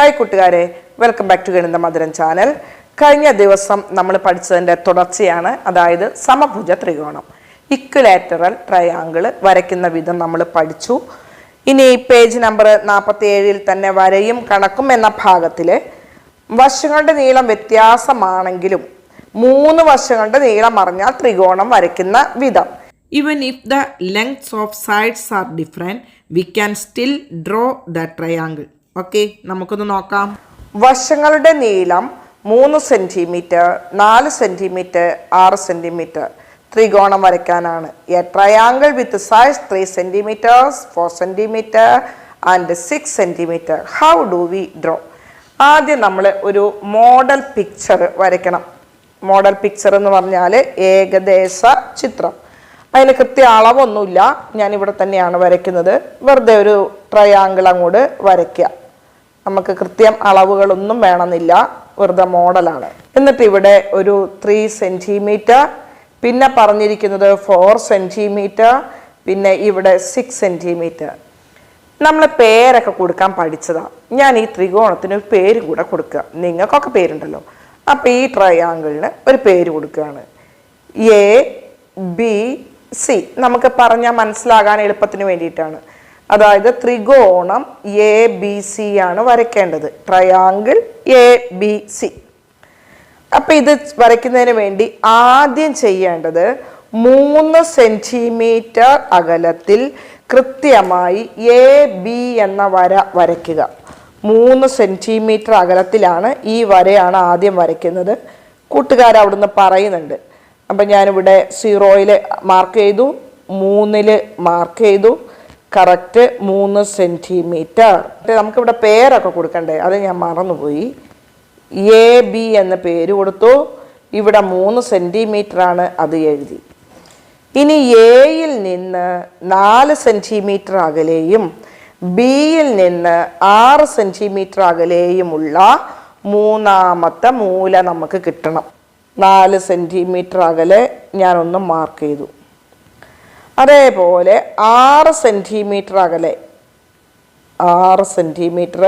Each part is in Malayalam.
ഹായ് കൂട്ടുകാരെ, വെൽക്കം ബാക്ക് ടു ഗണിത മധുരം ചാനൽ. കഴിഞ്ഞ ദിവസം നമ്മൾ പഠിച്ചതിൻ്റെ തുടർച്ചയാണ്, അതായത് സമഭുജ ത്രികോണം ഇക്വിലാറ്ററൽ ട്രയാങ്കിൾ വരയ്ക്കുന്ന വിധം നമ്മൾ പഠിച്ചു. ഇനി പേജ് നമ്പർ 47 തന്നെ വരയും കണക്കും എന്ന ഭാഗത്തിൽ വശങ്ങളുടെ നീളം വ്യത്യാസമാണെങ്കിലും 3 വശങ്ങളുടെ നീളം അറിഞ്ഞാൽ ത്രികോണം വരയ്ക്കുന്ന വിധം. Even if the lengths of sides are different, we can still draw the triangle. Okay, നമുക്കൊന്ന് നോക്കാം. വശങ്ങളുടെ നീളം 3 സെന്റിമീറ്റർ, 4 സെന്റിമീറ്റർ, 6 സെന്റിമീറ്റർ ത്രികോണം വരയ്ക്കാനാണ്. A triangle with size 3 centimetres, 4 centimetre and 6 centimetre. How do we draw? ആദ്യം നമ്മൾ ഒരു മോഡൽ പിക്ചർ വരയ്ക്കണം. മോഡൽ പിക്ചർ എന്ന് പറഞ്ഞാൽ ഏകദേശ ചിത്രം. അതിന് കൃത്യ അളവൊന്നുമില്ല, ഞാനിവിടെ തന്നെയാണ് വരയ്ക്കുന്നത്. വെറുതെ ഒരു ട്രയാങ്കിൾ അങ്ങോട്ട് വരയ്ക്കുക. നമുക്ക് കൃത്യം അളവുകളൊന്നും വേണമെന്നില്ല, വെറുതെ മോഡലാണ്. എന്നിട്ട് ഇവിടെ ഒരു 3 സെന്റിമീറ്റർ, പിന്നെ പറഞ്ഞിരിക്കുന്നത് 4 സെന്റിമീറ്റർ, പിന്നെ ഇവിടെ 6 സെന്റിമീറ്റർ. നമ്മൾ പേരൊക്കെ കൊടുക്കാൻ പഠിച്ചതാണ്. ഞാൻ ഈ ത്രികോണത്തിന് ഒരു പേര് കൂടെ കൊടുക്കുക. നിങ്ങൾക്കൊക്കെ പേരുണ്ടല്ലോ. അപ്പോൾ ഈ ട്രയാങ്കിളിന് ഒരു പേര് കൊടുക്കുകയാണ്, എ ബി സി. നമുക്ക് പറഞ്ഞാൽ മനസ്സിലാകാൻ എളുപ്പത്തിന് വേണ്ടിയിട്ടാണ്. അതായത് ത്രികോണം എ ബി സി ആണ് വരയ്ക്കേണ്ടത്, ട്രയാങ്കിൾ എ ബി സി. അപ്പം ഇത് വരയ്ക്കുന്നതിന് വേണ്ടി ആദ്യം ചെയ്യേണ്ടത് 3 സെന്റിമീറ്റർ അകലത്തിൽ കൃത്യമായി എ ബി എന്ന വര വരയ്ക്കുക. 3 സെന്റിമീറ്റർ അകലത്തിലാണ് ഈ വരയാണ് ആദ്യം വരയ്ക്കുന്നത്. കൂട്ടുകാർ അവിടുന്ന് പറയുന്നുണ്ട്. അപ്പം ഞാനിവിടെ 0-ൽ മാർക്ക് ചെയ്തു, 3-ൽ മാർക്ക് ചെയ്തു. Correct 3 centimetre. നമുക്കിവിടെ പേരൊക്കെ കൊടുക്കണ്ടേ, അത് ഞാൻ മറന്നുപോയി. എ ബി എന്ന പേര് കൊടുത്തു. ഇവിടെ 3 സെന്റിമീറ്റർ ആണ്, അത് എഴുതി. ഇനി എയിൽ നിന്ന് 4 സെന്റിമീറ്റർ അകലെയും ബിയിൽ നിന്ന് 6 സെന്റിമീറ്റർ അകലെയുമുള്ള മൂന്നാമത്തെ മൂല നമുക്ക് കിട്ടണം. 4 സെന്റിമീറ്റർ അകലെ ഞാനൊന്ന് മാർക്ക് ചെയ്തു. അതേപോലെ 6 സെന്റിമീറ്റർ അകലെ 6 സെന്റിമീറ്റർ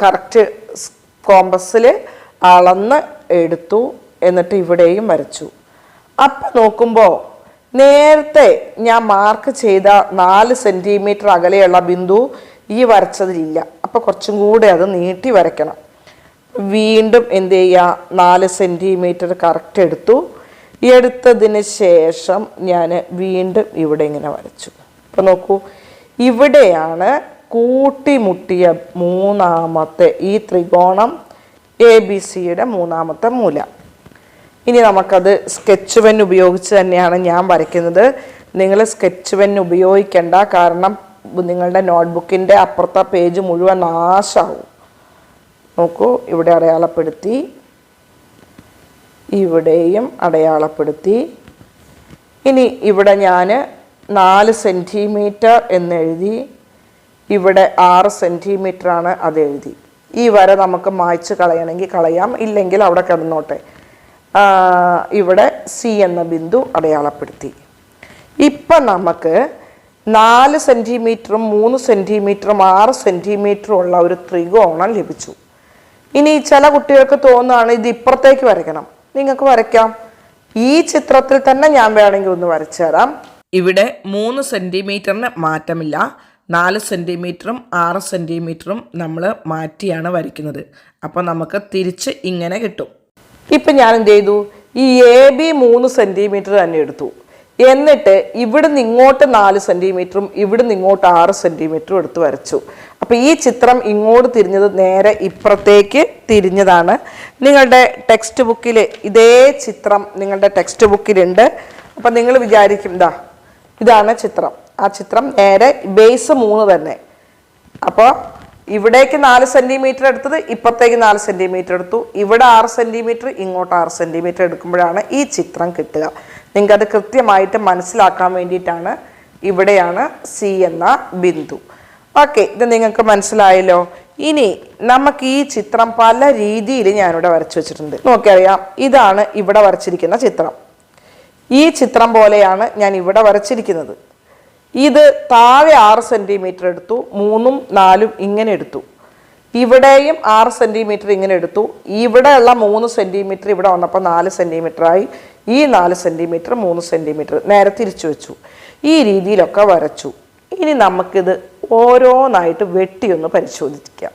കറക്റ്റ് കോമ്പസിൽ അളന്ന് എടുത്തു. എന്നിട്ട് ഇവിടെയും വരച്ചു. അപ്പം നോക്കുമ്പോൾ നേരത്തെ ഞാൻ മാർക്ക് ചെയ്ത 4 സെന്റിമീറ്റർ അകലെയുള്ള ബിന്ദു ഈ വരച്ചതിലില്ല. അപ്പം കുറച്ചും കൂടെ അത് നീട്ടി വരയ്ക്കണം. വീണ്ടും എന്ത് ചെയ്യുക, 4 സെന്റിമീറ്റർ കറക്റ്റ് എടുത്തതിന് ശേഷം ഞാൻ വീണ്ടും ഇവിടെ ഇങ്ങനെ വരച്ചു. അപ്പം നോക്കൂ, ഇവിടെയാണ് കൂട്ടിമുട്ടിയ മൂന്നാമത്തെ ഈ ത്രികോണം എ ബി സിയുടെ മൂന്നാമത്തെ മൂല. ഇനി നമുക്കത് സ്കെച്ച് പെൻ ഉപയോഗിച്ച് തന്നെയാണ് ഞാൻ വരയ്ക്കുന്നത്. നിങ്ങൾ സ്കെച്ച് പെൻ ഉപയോഗിക്കേണ്ട, കാരണം നിങ്ങളുടെ നോട്ട്ബുക്കിൻ്റെ അപ്പുറത്തെ പേജ് മുഴുവൻ നാശമാവും. നോക്കൂ, ഇവിടെ അടയാളപ്പെടുത്തി, ഇവിടെയും അടയാളപ്പെടുത്തി. ഇനി ഇവിടെ ഞാൻ 4 സെന്റിമീറ്റർ എന്നെഴുതി, ഇവിടെ 6 സെന്റിമീറ്റർ ആണ്, അത് എഴുതി. ഈ വര നമുക്ക് മായ്ച്ച് കളയണമെങ്കിൽ കളയാം, ഇല്ലെങ്കിൽ അവിടെ കിടന്നോട്ടെ. ഇവിടെ സി എന്ന ബിന്ദു അടയാളപ്പെടുത്തി. ഇപ്പം നമുക്ക് 4 സെന്റിമീറ്ററും 3 സെന്റിമീറ്ററും 6 സെന്റിമീറ്ററും ഉള്ള ഒരു ത്രികോണം ലഭിച്ചു. ഇനി ചില കുട്ടികൾക്ക് തോന്നുകയാണ് ഇത് ഇപ്പുറത്തേക്ക് വരയ്ക്കണം. നിങ്ങൾക്ക് വരയ്ക്കാം. ഈ ചിത്രത്തിൽ തന്നെ ഞാൻ വേണമെങ്കിൽ ഒന്ന് വരച്ചു തരാം. ഇവിടെ 3 സെന്റിമീറ്ററിന് മാറ്റമില്ല. 4 സെന്റിമീറ്ററും 6 സെന്റിമീറ്ററും നമ്മൾ മാറ്റിയാണ് വരയ്ക്കുന്നത്. അപ്പോൾ നമുക്ക് തിരിച്ച് ഇങ്ങനെ കിട്ടും. ഇപ്പം ഞാൻ എന്ത് ചെയ്തു, ഈ എ ബി 3 സെന്റിമീറ്റർ തന്നെ എടുത്തു. എന്നിട്ട് ഇവിടുന്ന് ഇങ്ങോട്ട് 4 സെന്റിമീറ്ററും ഇവിടുന്ന് ഇങ്ങോട്ട് 6 സെന്റിമീറ്ററും എടുത്ത് വരച്ചു. അപ്പോൾ ഈ ചിത്രം ഇങ്ങോട്ട് തിരിഞ്ഞത് നേരെ ഇപ്പുറത്തേക്ക് തിരിഞ്ഞതാണ്. നിങ്ങളുടെ ടെക്സ്റ്റ് ബുക്കിൽ ഇതേ ചിത്രം നിങ്ങളുടെ ടെക്സ്റ്റ് ബുക്കിലുണ്ട്. അപ്പം നിങ്ങൾ വിചാരിക്കും ഇതാണ് ചിത്രം. ആ ചിത്രം നേരെ ബേസ് 3 തന്നെ. അപ്പോൾ ഇവിടേക്ക് 4 സെന്റിമീറ്റർ എടുത്തത് ഇപ്പുറത്തേക്ക് 4 സെന്റിമീറ്റർ എടുത്തു. ഇവിടെ 6 സെന്റിമീറ്റർ, ഇങ്ങോട്ട് 6 സെന്റിമീറ്റർ എടുക്കുമ്പോഴാണ് ഈ ചിത്രം കിട്ടുക. നിങ്ങൾക്കത് കൃത്യമായിട്ട് മനസ്സിലാക്കാൻ വേണ്ടിയിട്ടാണ്. ഇവിടെയാണ് സി എന്ന ബിന്ദു. ഓക്കെ, ഇത് നിങ്ങൾക്ക് മനസ്സിലായല്ലോ. ഇനി നമുക്ക് ഈ ചിത്രം പല രീതിയിൽ ഞാനിവിടെ വരച്ചു വെച്ചിട്ടുണ്ട്. നോക്കിയറിയാം, ഇതാണ് ഇവിടെ വരച്ചിരിക്കുന്ന ചിത്രം. ഈ ചിത്രം പോലെയാണ് ഞാൻ ഇവിടെ വരച്ചിരിക്കുന്നത്. ഇത് താഴെ 6 സെൻറ്റിമീറ്റർ എടുത്തു, 3ഉം 4ഉം ഇങ്ങനെ എടുത്തു. ഇവിടെയും 6 സെൻറ്റിമീറ്റർ ഇങ്ങനെ എടുത്തു. ഇവിടെയുള്ള 3 സെൻറ്റിമീറ്റർ ഇവിടെ വന്നപ്പോൾ 4 സെൻറ്റിമീറ്ററായി. ഈ 4 സെൻറ്റിമീറ്റർ 3 സെൻറ്റിമീറ്റർ നേരെ തിരിച്ചു വെച്ചു. ഈ രീതിയിലൊക്കെ വരച്ചു. ഇനി നമുക്കിത് ഓരോന്നായിട്ട് വെട്ടിയൊന്ന് പരിശോധിക്കാം.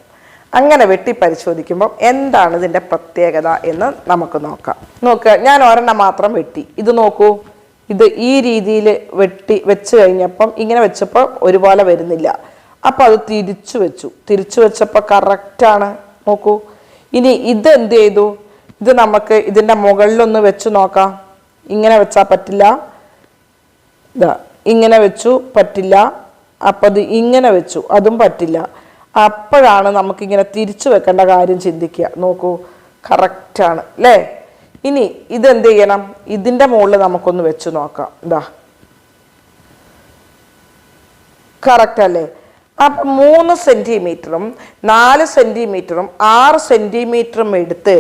അങ്ങനെ വെട്ടി പരിശോധിക്കുമ്പോൾ എന്താണ് ഇതിൻ്റെ പ്രത്യേകത എന്ന് നമുക്ക് നോക്കാം. നോക്കുക, ഞാൻ ഒരെണ്ണം മാത്രം വെട്ടി. ഇത് നോക്കൂ, ഇത് ഈ രീതിയിൽ വെച്ച് കഴിഞ്ഞപ്പം ഇങ്ങനെ വെച്ചപ്പോൾ ഒരുപോലെ വരുന്നില്ല. അപ്പോൾ അത് തിരിച്ചു വെച്ചപ്പോൾ കറക്റ്റാണ്. നോക്കൂ, ഇനി ഇത് എന്ത് ചെയ്തു? ഇത് നമുക്ക് ഇതിൻ്റെ മുകളിലൊന്ന് വെച്ച് നോക്കാം. ഇങ്ങനെ വെച്ചാൽ പറ്റില്ല, ഇതാ ഇങ്ങനെ വെച്ചു പറ്റില്ല. അപ്പം അത് ഇങ്ങനെ വെച്ചു, അതും പറ്റില്ല. അപ്പോഴാണ് നമുക്കിങ്ങനെ തിരിച്ചു വെക്കേണ്ട കാര്യം ചിന്തിക്കുക. നോക്കൂ, കറക്റ്റാണ് അല്ലേ? ഇനി ഇതെന്ത് ചെയ്യണം? ഇതിൻ്റെ മുകളിൽ നമുക്കൊന്ന് വെച്ച് നോക്കാം. ഇതാ കറക്റ്റ് അല്ലേ? അപ്പം 3 സെൻറ്റിമീറ്ററും 4 സെൻറ്റിമീറ്ററും 6 സെൻറ്റിമീറ്ററും എടുത്ത്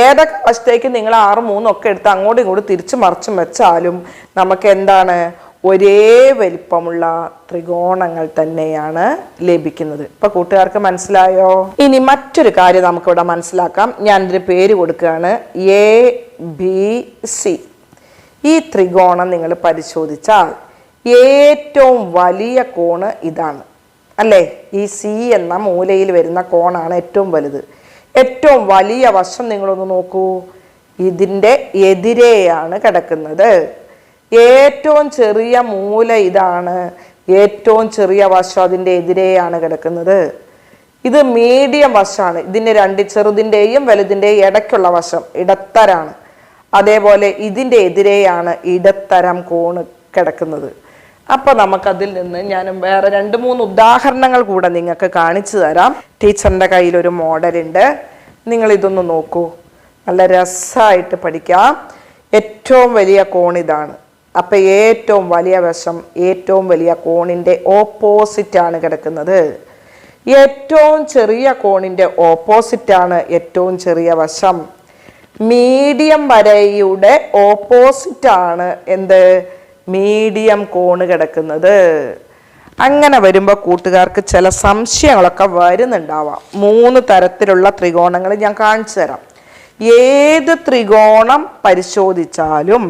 ഏതൊക്കെ വശത്തേക്ക് നിങ്ങൾ 6, 3 ഒക്കെ എടുത്ത് അങ്ങോട്ടും ഇങ്ങോട്ടും തിരിച്ചു മറിച്ചും വെച്ചാലും നമുക്ക് എന്താണ്? ഒരേ വലിപ്പമുള്ള ത്രികോണങ്ങൾ തന്നെയാണ് ലഭിക്കുന്നത്. ഇപ്പൊ കൂട്ടുകാർക്ക് മനസ്സിലായോ? ഇനി മറ്റൊരു കാര്യം നമുക്കിവിടെ മനസ്സിലാക്കാം. ഞാൻ ഇതിന് പേര് കൊടുക്കുകയാണ് ABC. ഈ ത്രികോണം നിങ്ങൾ പരിശോധിച്ചാൽ ഏറ്റവും വലിയ കോണ് ഇതാണ് അല്ലേ? ഈ C എന്ന മൂലയിൽ വരുന്ന കോണാണ് ഏറ്റവും വലുത്. ഏറ്റവും വലിയ വശം നിങ്ങളൊന്ന് നോക്കൂ, ഇതിൻ്റെ എതിരെയാണ് കിടക്കുന്നത്. ഏറ്റവും ചെറിയ മൂല ഇതാണ്, ഏറ്റവും ചെറിയ വശം അതിൻ്റെ എതിരെയാണ് കിടക്കുന്നത്. ഇത് മീഡിയം വശമാണ്. ഇതിൻ്റെ ചെറുതിൻ്റെയും വലുതിൻ്റെയും ഇടയ്ക്കുള്ള വശം ഇടത്തരാണ്. അതേപോലെ ഇതിൻ്റെ എതിരെയാണ് ഇടത്തരം കോണ് കിടക്കുന്നത്. അപ്പോൾ നമുക്കതിൽ നിന്ന് ഞാൻ വേറെ 2-3 ഉദാഹരണങ്ങൾ കൂടെ നിങ്ങൾക്ക് കാണിച്ചു തരാം. ടീച്ചറിൻ്റെ കയ്യിലൊരു മോഡലുണ്ട്, നിങ്ങളിതൊന്ന് നോക്കൂ, നല്ല രസമായിട്ട് പഠിക്കാം. ഏറ്റവും വലിയ കോൺ ഇതാണ്. അപ്പം ഏറ്റവും വലിയ വശം ഏറ്റവും വലിയ കോണിൻ്റെ ഓപ്പോസിറ്റാണ് കിടക്കുന്നത്. ഏറ്റവും ചെറിയ കോണിൻ്റെ ഓപ്പോസിറ്റാണ് ഏറ്റവും ചെറിയ വശം. മീഡിയം വരയുടെ ഓപ്പോസിറ്റാണ് എന്ത്? മീഡിയം കോണ് കിടക്കുന്നത്. അങ്ങനെ വരുമ്പോൾ കൂട്ടുകാർക്ക് ചില സംശയങ്ങളൊക്കെ വരുന്നുണ്ടാവാം. 3 തരത്തിലുള്ള ത്രികോണങ്ങൾ ഞാൻ കാണിച്ചു തരാം. ഏത് ത്രികോണം പരിശോധിച്ചാലും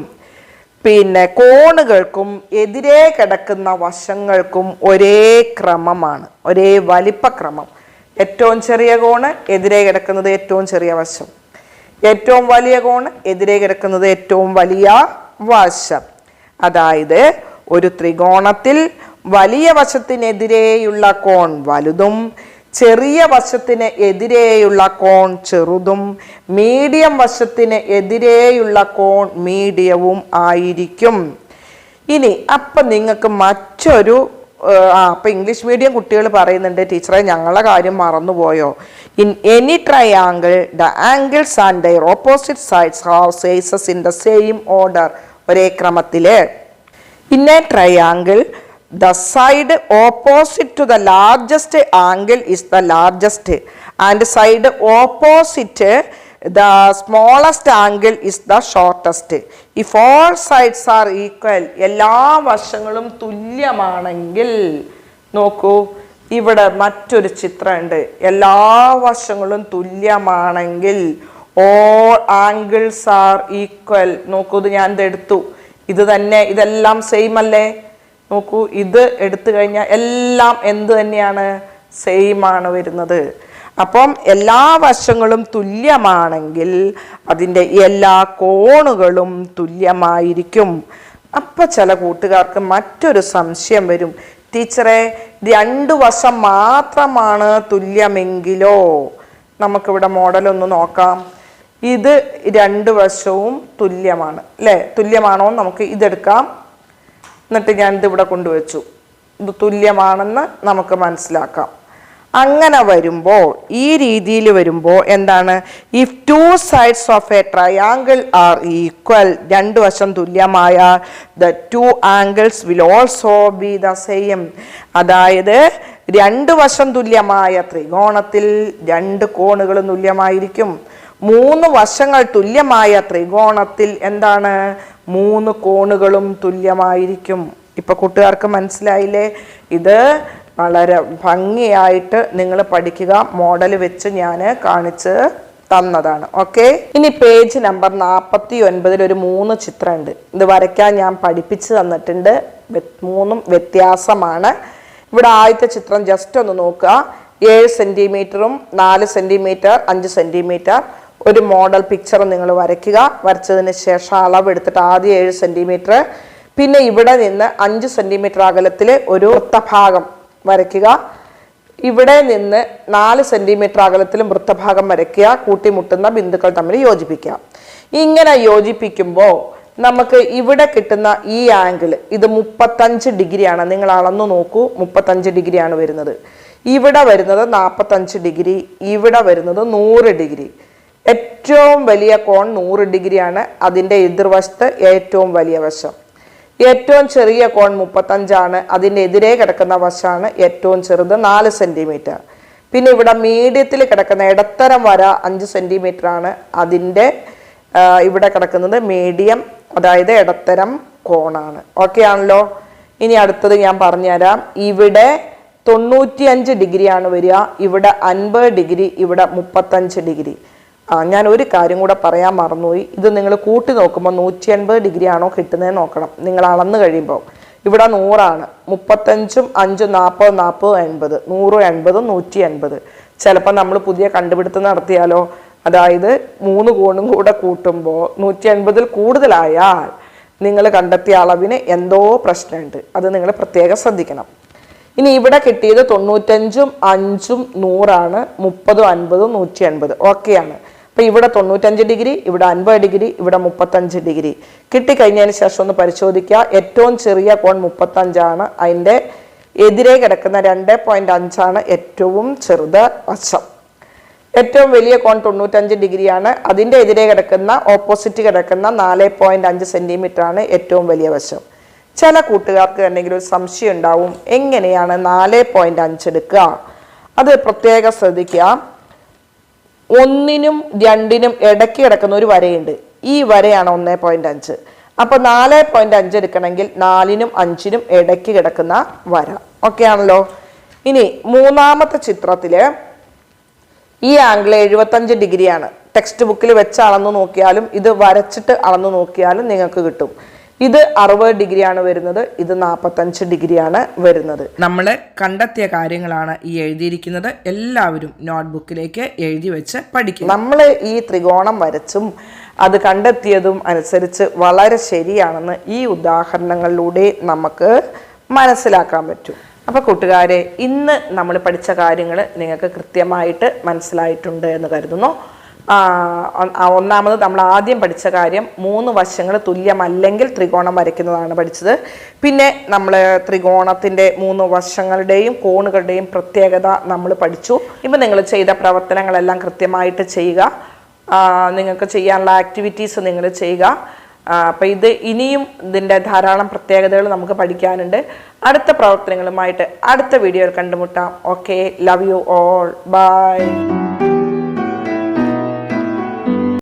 പിന്നെ കോണുകൾക്കും എതിരെ കിടക്കുന്ന വശങ്ങൾക്കും ഒരേ ക്രമമാണ്, ഒരേ വലിപ്പക്രമം. ഏറ്റവും ചെറിയ കോണ് എതിരെ കിടക്കുന്നത് ഏറ്റവും ചെറിയ വശം, ഏറ്റവും വലിയ കോണ് എതിരെ കിടക്കുന്നത് ഏറ്റവും വലിയ വശം. അതായത് ഒരു ത്രികോണത്തിൽ വലിയ വശത്തിനെതിരെയുള്ള കോൺ വലുതും ചെറിയ വശത്തിന് എതിരെയുള്ള കോൺ ചെറുതും മീഡിയം വശത്തിന് എതിരെയുള്ള കോൺ മീഡിയവും ആയിരിക്കും. ഇനി അപ്പം നിങ്ങൾക്ക് മറ്റൊരു അപ്പം ഇംഗ്ലീഷ് മീഡിയം കുട്ടികൾ പറയുന്നുണ്ട്, ടീച്ചറെ ഞങ്ങളുടെ കാര്യം മറന്നുപോയോ? In any triangle the angles and their opposite sides have faces in the same order. ഒരേ ക്രമത്തിൽ. In a triangle the side opposite to the largest angle is the largest and side opposite the smallest angle is the shortest. If all sides are equal, എല്ലാ വശങ്ങളും തുല്യമാണെങ്കിൽ, നോക്കൂ ഇവിടെ മറ്റൊരു ചിത്രമുണ്ട്, എല്ലാ വശങ്ങളും തുല്യമാണെങ്കിൽ all angles are equal. നോക്കൂ, ഇത് ഞാൻ ഇതെടുത്തു, ഇത് തന്നെ, ഇതെല്ലാം സെയിം അല്ലേ? നോക്കൂ, ഇത് എടുത്തു കഴിഞ്ഞാൽ എല്ലാം എന്ത് തന്നെയാണ്? സെയിം ആണ് വരുന്നത്. അപ്പം എല്ലാ വശങ്ങളും തുല്യമാണെങ്കിൽ അതിൻ്റെ എല്ലാ കോണുകളും തുല്യമായിരിക്കും. അപ്പം ചില കൂട്ടുകാർക്ക് മറ്റൊരു സംശയം വരും, ടീച്ചറെ 2 വശം മാത്രമാണ് തുല്യമെങ്കിലോ? നമുക്കിവിടെ മോഡലൊന്ന് നോക്കാം. ഇത് 2 വശവും തുല്യമാണ് അല്ലേ? തുല്യമാണോ? നമുക്ക് ഇതെടുക്കാം. എന്നിട്ട് ഞാൻ ഇതിവിടെ കൊണ്ടുവച്ചു. ഇത് തുല്യമാണെന്ന് നമുക്ക് മനസ്സിലാക്കാം. അങ്ങനെ വരുമ്പോൾ, ഈ രീതിയിൽ വരുമ്പോൾ എന്താണ്? If 2 sides of a triangle are equal, 2 വശം തുല്യമായ the 2 angles will also be the same. അതായത് 2 വശം തുല്യമായ ത്രികോണത്തിൽ 2 കോണുകളും തുല്യമായിരിക്കും. 3 വശങ്ങൾ തുല്യമായ ത്രികോണത്തിൽ എന്താണ്? 3 കോണുകളും തുല്യമായിരിക്കും. ഇപ്പൊ കൂട്ടുകാർക്ക് മനസ്സിലായില്ലേ? ഇത് വളരെ ഭംഗിയായിട്ട് നിങ്ങൾ പഠിക്കുക. മോഡൽ വെച്ച് ഞാൻ കാണിച്ച് തന്നതാണ്. ഓക്കെ, ഇനി പേജ് നമ്പർ 49 ഒരു 3 ചിത്രമുണ്ട്. ഇത് വരയ്ക്കാൻ ഞാൻ പഠിപ്പിച്ച് തന്നിട്ടുണ്ട്. 3 വ്യത്യാസമാണ്. ഇവിടെ ആദ്യത്തെ ചിത്രം ജസ്റ്റ് ഒന്ന് നോക്കുക. 7 സെന്റിമീറ്ററും 4 സെന്റിമീറ്റർ 5 സെന്റിമീറ്റർ ഒരു മോഡൽ പിക്ചർ നിങ്ങൾ വരയ്ക്കുക. വരച്ചതിന് ശേഷം അളവെടുത്തിട്ട് ആദ്യം 7 സെന്റിമീറ്റർ, പിന്നെ ഇവിടെ നിന്ന് 5 സെന്റിമീറ്റർ അകലത്തിൽ ഒരു വൃത്തഭാഗം വരയ്ക്കുക. ഇവിടെ നിന്ന് 4 സെന്റിമീറ്റർ അകലത്തിലും വൃത്തഭാഗം വരയ്ക്കുക. കൂട്ടിമുട്ടുന്ന ബിന്ദുക്കൾ തമ്മിൽ യോജിപ്പിക്കുക. ഇങ്ങനെ യോജിപ്പിക്കുമ്പോൾ നമുക്ക് ഇവിടെ കിട്ടുന്ന ഈ ആംഗിൾ ഇത് 35 ഡിഗ്രിയാണ്. നിങ്ങൾ അളന്നു നോക്കൂ, 35 ഡിഗ്രിയാണ് വരുന്നത്. ഇവിടെ വരുന്നത് 45 ഡിഗ്രി, ഇവിടെ വരുന്നത് 100 ഡിഗ്രി. ഏറ്റവും വലിയ കോൺ 100 ഡിഗ്രിയാണ്. അതിൻ്റെ എതിർവശത്ത് ഏറ്റവും വലിയ വശം. ഏറ്റവും ചെറിയ കോൺ 35 അതിൻ്റെ എതിരെ കിടക്കുന്ന വശമാണ് ഏറ്റവും ചെറുത് 4 സെന്റിമീറ്റർ. പിന്നെ ഇവിടെ മീഡിയത്തിൽ കിടക്കുന്ന ഇടത്തരം വര 5 സെന്റിമീറ്റർ ആണ്. അതിൻ്റെ ഇവിടെ കിടക്കുന്നത് മീഡിയം, അതായത് ഇടത്തരം കോണാണ്. ഓക്കെ ആണല്ലോ? ഇനി അടുത്തത് ഞാൻ പറഞ്ഞുതരാം. ഇവിടെ 95 ഡിഗ്രിയാണ് വരിക, ഇവിടെ 50 ഡിഗ്രി, ഇവിടെ 35 ഡിഗ്രി. ഞാൻ ഒരു കാര്യം കൂടെ പറയാൻ മറന്നുപോയി. ഇത് നിങ്ങൾ കൂട്ടി നോക്കുമ്പോൾ 180 ഡിഗ്രി ആണോ കിട്ടുന്നതെന്ന് നോക്കണം. നിങ്ങൾ അളന്ന് കഴിയുമ്പോൾ ഇവിടെ 100 35ഉം 5ഉം 40 40 80 100 80 180. ചിലപ്പോൾ നമ്മൾ പുതിയ കണ്ടുപിടുത്തം നടത്തിയാലോ, അതായത് 3 കോണും കൂടെ കൂട്ടുമ്പോൾ 180 കൂടുതലായാൽ നിങ്ങൾ കണ്ടെത്തിയ അളവിന് എന്തോ പ്രശ്നമുണ്ട്. അത് നിങ്ങൾ പ്രത്യേകം ശ്രദ്ധിക്കണം. ഇനി ഇവിടെ കിട്ടിയത് 95ഉം 5ഉം 100 30ഉം 50ഉം 180. ഓക്കെയാണ്. അപ്പൊ ഇവിടെ 95 ഡിഗ്രി, ഇവിടെ 50 ഡിഗ്രി, ഇവിടെ 35 ഡിഗ്രി കിട്ടിക്കഴിഞ്ഞതിന് ശേഷം ഒന്ന് പരിശോധിക്കുക. ഏറ്റവും ചെറിയ കോൺ 35 അതിൻ്റെ എതിരെ കിടക്കുന്ന 2.5 ഏറ്റവും ചെറുത് വശം. ഏറ്റവും വലിയ കോൺ 95 ഡിഗ്രിയാണ്. അതിൻ്റെ എതിരെ കിടക്കുന്ന ഓപ്പോസിറ്റ് കിടക്കുന്ന 4.5 സെന്റിമീറ്റർ ആണ് ഏറ്റവും വലിയ വശം. ചില കൂട്ടുകാർക്ക് എന്തെങ്കിലും ഒരു സംശയം ഉണ്ടാവും, എങ്ങനെയാണ് 4.5 എടുക്കുക? അത് പ്രത്യേകം ശ്രദ്ധിക്കുക. 1നും 2നും ഇടയ്ക്ക് കിടക്കുന്ന ഒരു വരയുണ്ട്. ഈ വരയാണ് 1.5. അപ്പൊ 4.5 എടുക്കണമെങ്കിൽ 4നും 5നും ഇടയ്ക്ക് കിടക്കുന്ന വര. ഓക്കെ ആണല്ലോ? ഇനി മൂന്നാമത്തെ ചിത്രത്തില് ഈ ആംഗിൾ 75 ഡിഗ്രിയാണ്. ടെക്സ്റ്റ് ബുക്കിൽ വെച്ച് അളന്നു നോക്കിയാലും ഇത് വരച്ചിട്ട് അളന്നു നോക്കിയാലും നിങ്ങൾക്ക് കിട്ടും. ഇത് 60 ഡിഗ്രിയാണ് വരുന്നത്, ഇത് 45 ഡിഗ്രിയാണ് വരുന്നത്. നമ്മൾ കണ്ടെത്തിയ കാര്യങ്ങളാണ് ഈ എഴുതിയിരിക്കുന്നത്. എല്ലാവരും നോട്ട്ബുക്കിലേക്ക് എഴുതി വെച്ച് പഠിക്കും. നമ്മൾ ഈ ത്രികോണം വരച്ചും അത് കണ്ടെത്തിയതും അനുസരിച്ച് വളരെ ശരിയാണെന്ന് ഈ ഉദാഹരണങ്ങളിലൂടെ നമുക്ക് മനസ്സിലാക്കാൻ പറ്റും. അപ്പോൾ കൂട്ടുകാരെ, ഇന്ന് നമ്മൾ പഠിച്ച കാര്യങ്ങൾ നിങ്ങൾക്ക് കൃത്യമായിട്ട് മനസ്സിലായിട്ടുണ്ട് എന്ന് കരുതുന്നു. ഒന്നാമത് നമ്മൾ ആദ്യം പഠിച്ച കാര്യം 3 വശങ്ങൾ തുല്യമല്ലെങ്കിൽ ത്രികോണം വരയ്ക്കുന്നതാണ് പഠിച്ചത്. പിന്നെ നമ്മൾ ത്രികോണത്തിൻ്റെ 3 വശങ്ങളുടെയും കോണുകളുടെയും പ്രത്യേകത നമ്മൾ പഠിച്ചു. ഇപ്പം നിങ്ങൾ ചെയ്ത പ്രവർത്തനങ്ങളെല്ലാം കൃത്യമായിട്ട് ചെയ്യുക. നിങ്ങൾക്ക് ചെയ്യാനുള്ള ആക്ടിവിറ്റീസ് നിങ്ങൾ ചെയ്യുക. അപ്പം ഇത് ഇനിയും ഇതിൻ്റെ ധാരാളം പ്രത്യേകതകൾ നമുക്ക് പഠിക്കാനുണ്ട്. അടുത്ത പ്രവർത്തനങ്ങളുമായിട്ട് അടുത്ത വീഡിയോയിൽ കണ്ടുമുട്ടാം. Okay, love you all, by.